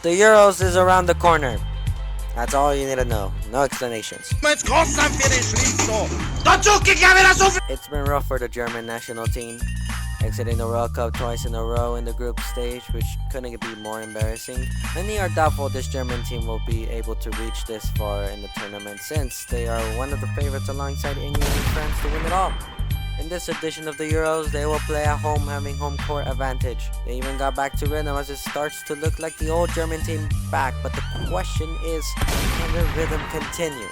The Euros is around the corner. That's all you need to know. No explanations. It's been rough for the German national team, exiting the World Cup twice in a row in the group stage, which couldn't be more embarrassing. Many are doubtful this German team will be able to reach this far in the tournament, since they are one of the favorites alongside England and France to win it all. In this edition of the Euros, they will play at home, having home court advantage. They even got back to rhythm as it starts to look like the old German team back, but the question is, can the rhythm continue?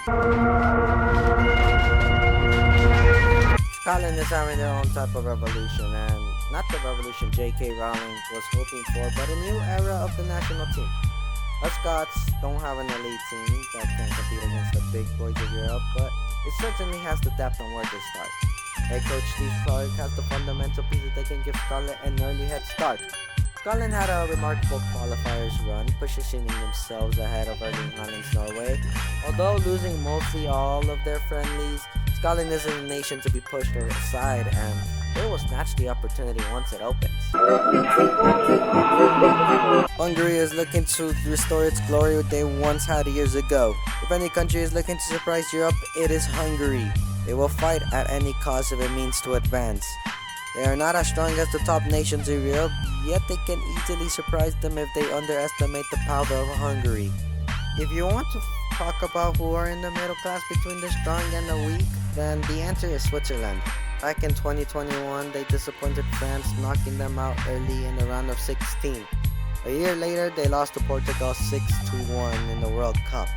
Scotland is having their own type of revolution, and not the revolution J.K. Rowling was hoping for, but a new era of the national team. The Scots don't have an elite team that can compete against the big boys of Europe, but it certainly has the depth on where to start. Head coach Steve Clark has the fundamental pieces that can give Scotland an early head start. Scotland had a remarkable qualifiers run, positioning themselves ahead of Erling Haaland's Norway. Although losing mostly all of their friendlies, Scotland isn't a nation to be pushed aside, and they will snatch the opportunity once it opens. Hungary is looking to restore its glory they once had years ago. If any country is looking to surprise Europe, it is Hungary. They will fight at any cost if it means to advance. They are not as strong as the top nations of Europe, yet they can easily surprise them if they underestimate the power of Hungary. If you want to talk about who are in the middle class between the strong and the weak, then the answer is Switzerland. Back in 2021, they disappointed France, knocking them out early in the round of 16. A year later, they lost to Portugal 6-1 in the World Cup.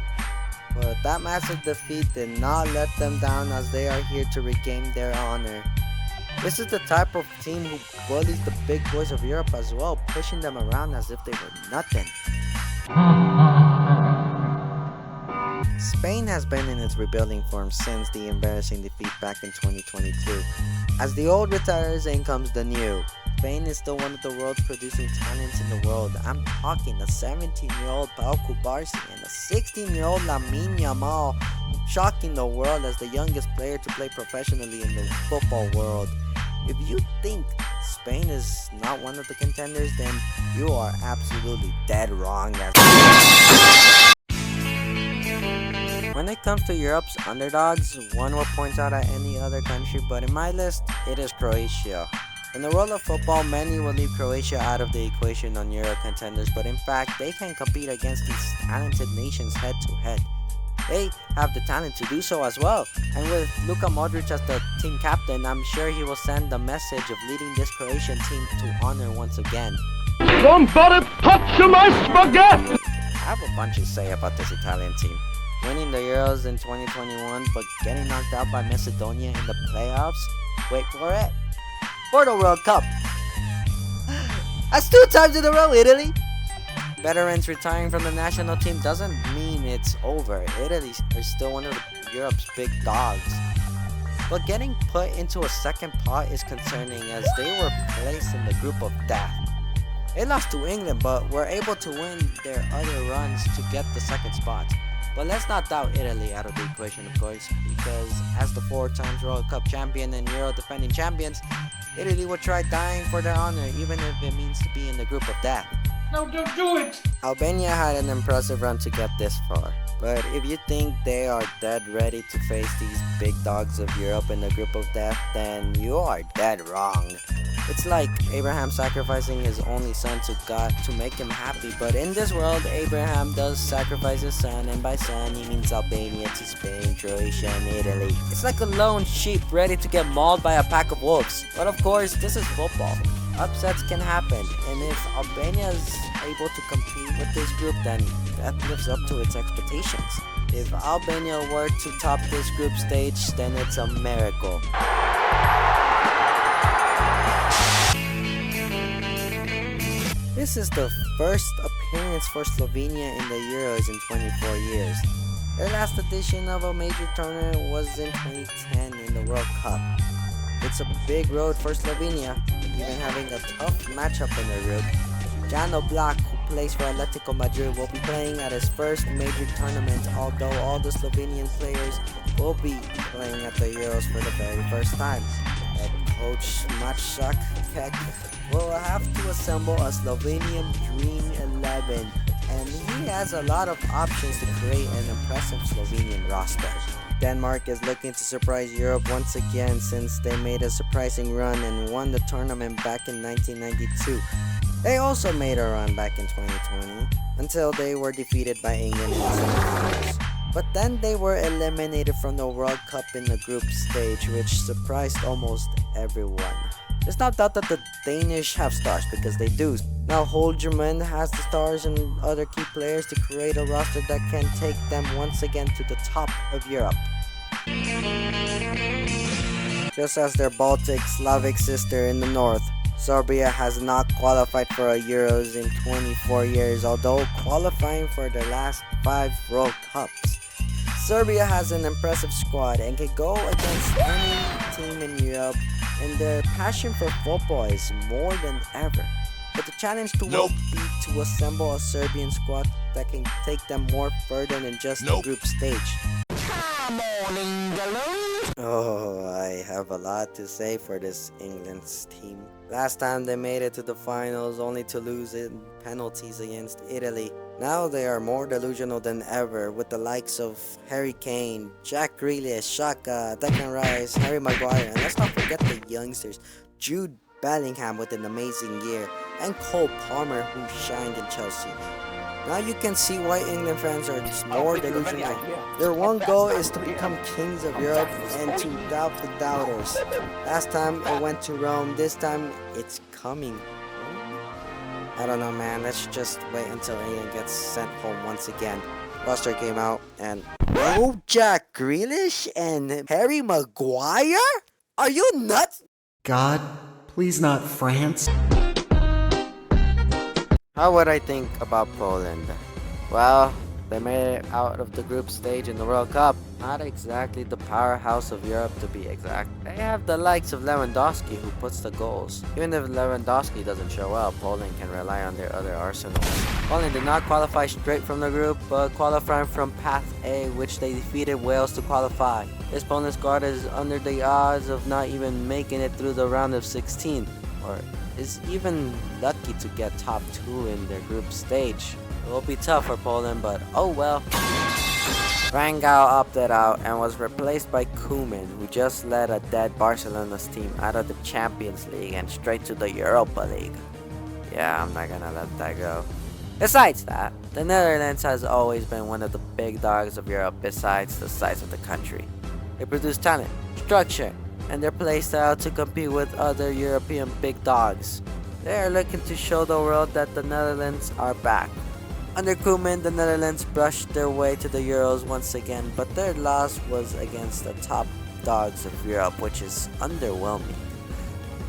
But that massive defeat did not let them down, as they are here to regain their honor. This is the type of team who bullies the big boys of Europe as well, pushing them around as if they were nothing. Spain has been in its rebuilding form since the embarrassing defeat back in 2022. As the old retires, in comes the new. Spain is still one of the world's producing talents in the world. I'm talking a 17-year-old Pau Cubarsí and a 16-year-old Lamine Yamal, shocking the world as the youngest player to play professionally in the football world. If you think Spain is not one of the contenders, then you are absolutely dead wrong. When it comes to Europe's underdogs, one will point out at any other country, but in my list, it is Croatia. In the world of football, many will leave Croatia out of the equation on Euro contenders, but in fact, they can compete against these talented nations head to head. They have the talent to do so as well, and with Luka Modric as the team captain, I'm sure he will send the message of leading this Croatian team to honor once again. Somebody touch my spaghetti! I have a bunch to say about this Italian team. Winning the Euros in 2021, but getting knocked out by Macedonia in the playoffs? Wait for it. For the World Cup. That's 2 times in a row, Italy. Veterans retiring from the national team doesn't mean it's over. Italy is still one of Europe's big dogs. But getting put into a second pot is concerning, as they were placed in the group of death. They lost to England, but were able to win their other runs to get the second spot. But let's not doubt Italy out of the equation, of course, because as the 4 times World Cup champion and Euro defending champions, Italy will try dying for their honor, even if it means to be in the group of death. No, don't do it! Albania had an impressive run to get this far, but if you think they are dead ready to face these big dogs of Europe in the group of death, then you are dead wrong. It's like Abraham sacrificing his only son to God to make him happy, but in this world, Abraham does sacrifice his son, and by son he means Albania to Spain, Croatia, and Italy. It's like a lone sheep ready to get mauled by a pack of wolves. But of course, this is football. Upsets can happen, and if Albania is able to compete with this group, then that lives up to its expectations. If Albania were to top this group stage, then it's a miracle. This is the first appearance for Slovenia in the Euros in 24 years. Their last edition of a major tournament was in 2010 in the World Cup. It's a big road for Slovenia, even having a tough matchup in their group. Jan Oblak, who plays for Atletico Madrid, will be playing at his first major tournament, although all the Slovenian players will be playing at the Euros for the very first time. Head coach Maciej Kek will have to assemble a Slovenian Dream 11, and he has a lot of options to create an impressive Slovenian roster. Denmark is looking to surprise Europe once again since they made a surprising run and won the tournament back in 1992. They also made a run back in 2020 until they were defeated by England in the semifinals. But then they were eliminated from the World Cup in the group stage, which surprised almost everyone. There's no doubt that the Danish have stars, because they do. Now Holgerman has the stars and other key players to create a roster that can take them once again to the top of Europe. Just as their Baltic Slavic sister in the north, Serbia has not qualified for a Euros in 24 years, although qualifying for their last 5 World Cups. Serbia has an impressive squad and can go against any team in Europe, and their passion for football is more than ever. But the challenge to will be to assemble a Serbian squad that can take them more further than just the group stage. Oh, I have a lot to say for this England's team. Last time they made it to the finals only to lose in penalties against Italy. Now they are more delusional than ever with the likes of Harry Kane, Jack Grealish, Xhaka, Declan Rice, Harry Maguire, and let's not forget the youngsters, Jude Bellingham with an amazing year, and Cole Palmer who shined in Chelsea. Now you can see why England fans are more delusional. Their one goal is to become kings of Europe and to doubt the doubters. Last time it went to Rome, this time it's coming. I don't know, man. Let's just wait until England gets sent home once again. Roster came out and no Jack Grealish and Harry Maguire? Are you nuts? God, please not France. How would I think about Poland? Well, they made it out of the group stage in the World Cup. Not exactly the powerhouse of Europe, to be exact. They have the likes of Lewandowski who puts the goals. Even if Lewandowski doesn't show up, Poland can rely on their other arsenals. Poland did not qualify straight from the group, but qualifying from Path A, which they defeated Wales to qualify. This Poland squad is under the odds of not even making it through the round of 16, or is even lucky to get top 2 in their group stage. It will be tough for Poland, but oh well. Van Gaal opted out and was replaced by Koeman, who just led a dead Barcelona's team out of the Champions League and straight to the Europa League. Yeah, I'm not gonna let that go. Besides that, the Netherlands has always been one of the big dogs of Europe besides the size of the country. They produce talent, structure, and their playstyle to compete with other European big dogs. They are looking to show the world that the Netherlands are back. Under Koeman, the Netherlands brushed their way to the Euros once again, but their loss was against the top dogs of Europe, which is underwhelming.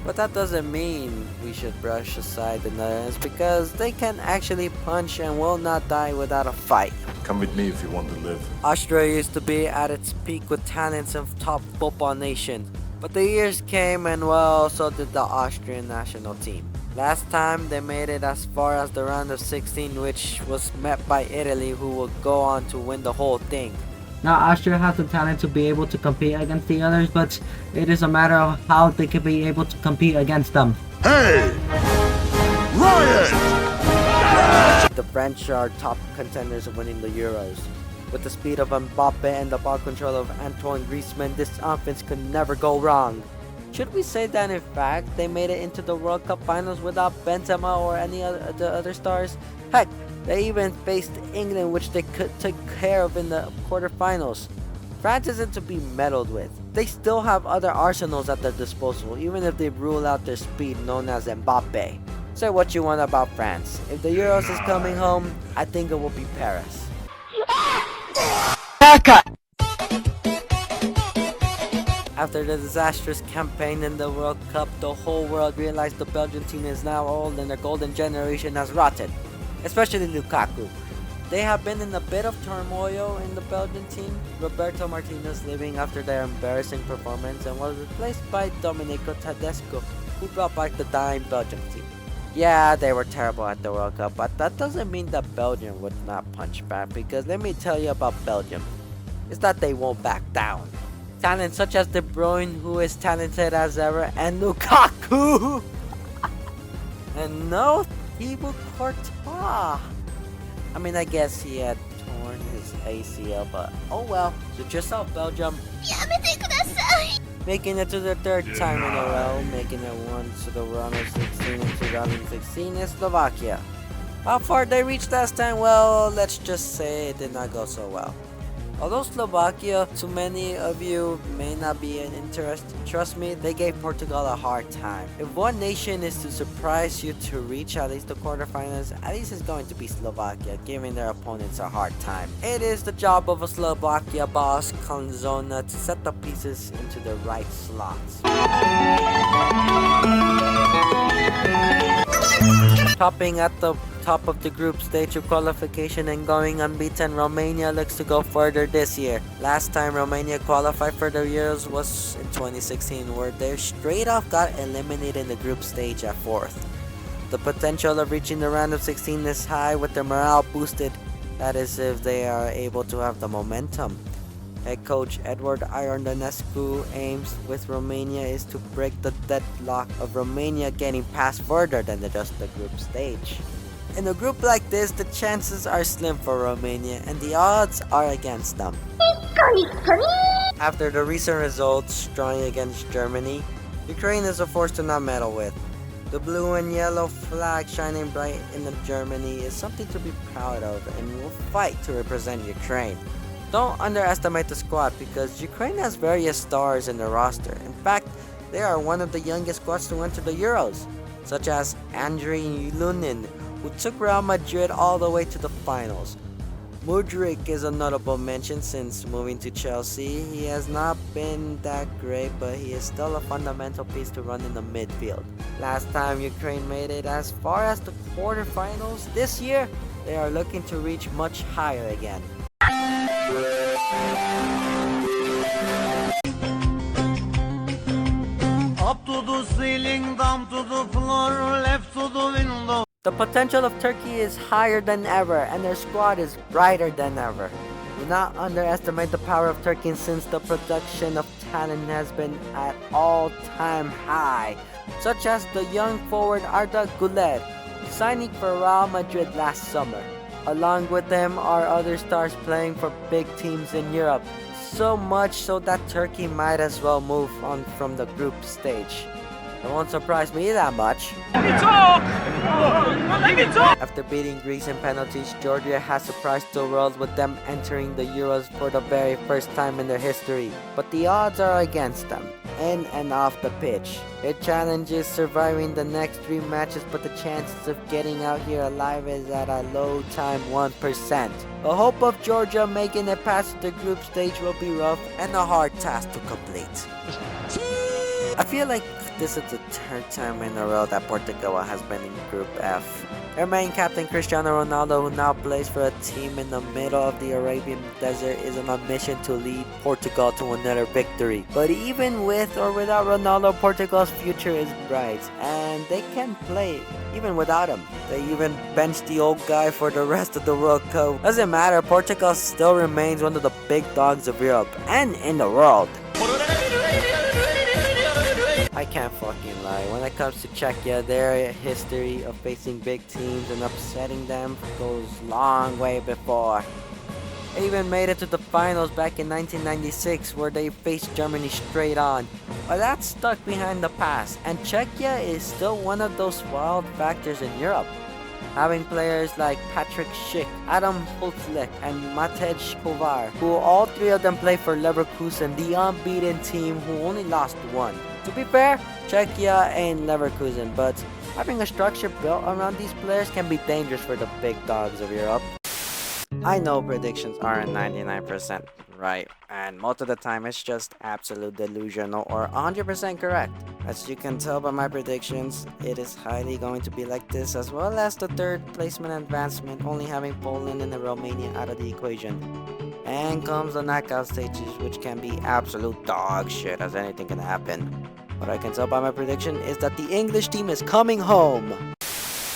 But that doesn't mean we should brush aside the Netherlands, because they can actually punch and will not die without a fight. Come with me if you want to live. Austria used to be at its peak with talents of top football nation, but the years came and well, so did the Austrian national team. Last time they made it as far as the round of 16, which was met by Italy, who will go on to win the whole thing. Now Austria has the talent to be able to compete against the others, but it is a matter of how they can be able to compete against them. Hey! Riot! The French are top contenders of winning the Euros. With the speed of Mbappe and the ball control of Antoine Griezmann, this offense could never go wrong. Should we say that in fact they made it into the World Cup finals without Benzema or any of the other stars? Heck, they even faced England, which they took care of in the quarterfinals. France isn't to be meddled with. They still have other arsenals at their disposal, even if they rule out their speed known as Mbappe. Say what you want about France. If the Euros is coming home, I think it will be Paris. After the disastrous campaign in the World Cup, the whole world realized the Belgian team is now old and their golden generation has rotted, especially Lukaku. They have been in a bit of turmoil in the Belgian team, Roberto Martinez leaving after their embarrassing performance and was replaced by Domenico Tedesco, who brought back the dying Belgian team. Yeah, they were terrible at the World Cup, but that doesn't mean that Belgium would not punch back, because let me tell you about Belgium. It's that they won't back down. Talent such as De Bruyne, who is talented as ever, and Lukaku! And no Thibaut Courtois! I mean, I guess he had torn his ACL, but oh well. Suit yourself, Belgium. Making it to the third time in a row, making it once to the round of 16 in 2016 is Slovakia. How far they reached last time? Well, let's just say it did not go so well. Although Slovakia, to many of you, may not be an interest, trust me, they gave Portugal a hard time. If one nation is to surprise you to reach at least the quarterfinals, at least it's going to be Slovakia, giving their opponents a hard time. It is the job of a Slovakia boss, Kanzona, to set the pieces into the right slots. Topping at the top of the group stage of qualification and going unbeaten, Romania looks to go further this year. Last time Romania qualified for the Euros was in 2016, where they straight off got eliminated in the group stage at 4th. The potential of reaching the round of 16 is high with their morale boosted, that is if they are able to have the momentum. Head coach Edward Iordanescu aims with Romania is to break the deadlock of Romania getting past further than just the group stage. In a group like this, the chances are slim for Romania and the odds are against them. After the recent results drawing against Germany, Ukraine is a force to not meddle with. The blue and yellow flag shining bright in Germany is something to be proud of, and will fight to represent Ukraine. Don't underestimate the squad because Ukraine has various stars in the roster. In fact, they are one of the youngest squads to enter the Euros, such as Andriy Lunin, who took Real Madrid all the way to the finals. Mudryk is a notable mention since moving to Chelsea. He has not been that great, but he is still a fundamental piece to run in the midfield. Last time Ukraine made it as far as the quarterfinals, this year they are looking to reach much higher again. Up to the ceiling, down to the floor, left to the window. The potential of Turkey is higher than ever, and their squad is brighter than ever. Do not underestimate the power of Turkey since the production of talent has been at all-time high, such as the young forward Arda Güler, signing for Real Madrid last summer. Along with them are other stars playing for big teams in Europe, so much so that Turkey might as well move on from the group stage. It won't surprise me that much. After beating Greece in penalties, Georgia has surprised the world with them entering the Euros for the very first time in their history. But the odds are against them, in and off the pitch. Their challenge is surviving the next 3 matches, but the chances of getting out here alive is at a low time 1%. The hope of Georgia making it past the group stage will be rough and a hard task to complete. I feel like this is the 3rd time in a row that Portugal has been in Group F. Their main captain Cristiano Ronaldo, who now plays for a team in the middle of the Arabian desert, is on a mission to lead Portugal to another victory. But even with or without Ronaldo, Portugal's future is bright, and they can play even without him. They even benched the old guy for the rest of the World Cup. Doesn't matter, Portugal still remains one of the big dogs of Europe and in the world. I can't fucking lie. When it comes to Czechia, their history of facing big teams and upsetting them goes long way before. They even made it to the finals back in 1996 where they faced Germany straight on. But that's stuck behind the past, and Czechia is still one of those wild factors in Europe. Having players like Patrick Schick, Adam Hutzlik, and Matej Kovar, who all 3 of them play for Leverkusen, the unbeaten team who only lost 1. To be fair, Czechia ain't Leverkusen, but having a structure built around these players can be dangerous for the big dogs of Europe. I know predictions aren't 99% right, and most of the time it's just absolute delusional or 100% correct. As you can tell by my predictions, it is highly going to be like this, as well as the 3rd placement advancement, only having Poland and Romania out of the equation. And comes the knockout stages, which can be absolute dog shit, as anything can happen. What I can tell by my prediction is that the English team is coming home.